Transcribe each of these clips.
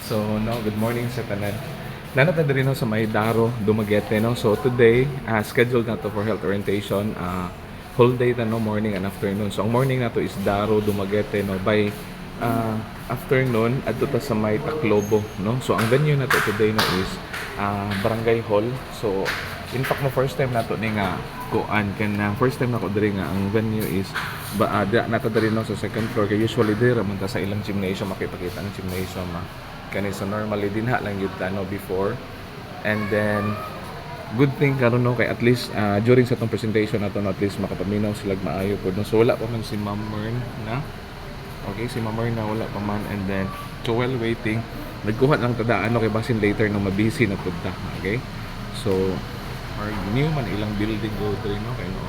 So, no, good morning sa tanan. Nanata rin no, sa may Daro, Dumaguete, no. So, today, scheduled na to for health orientation. Whole day na, no, morning and afternoon. So, ang morning na to is Daro, Dumaguete, no. By afternoon, adto ta sa may Taclobo, no. So, ang venue na to today, no, is Barangay Hall. So, in fact, mo first time na to ni nga kuan kan first time na ko diri nga ang venue is nata diri no sa second floor kay usually diri man ta sa ilang gymnasium makita ang gymnasium kani so normally dinha lang yun before. And then good thing karon no kay at least during sa tong presentation nato no, at least makapaminaw sila maayo pud no. So wala pa man si Ma'am Mern na. Okay, si Ma'am Mern na wala pa man. And then so while waiting nagkuha lang tadaan no kay basin later no mabisi na pud ta. Okay, so or new man ilang building go diri no kay no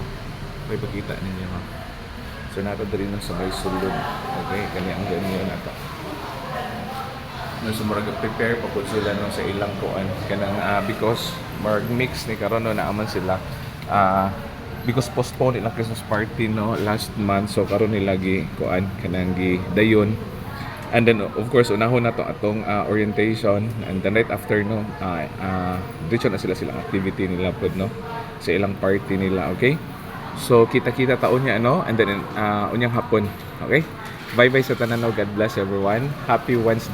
may pakita ninyo no. So nato diri no sa may sulod. Okay, kani ang ganyan nato no, so murag prepare pa pud sila no sa ilang kuan kanang because murag mix ni karon no naaman sila because postpone ilang Christmas party no last month, so karon nila gi kuan kanang gi dayon. And then of course unahon na to atong orientation, and then right after no diretso na silang activity nila pud no sa ilang party nila. Okay, so kita-kita taon niya no, and then unyang hapon. Okay, bye bye sa tanan no, God bless everyone, happy Wednesday.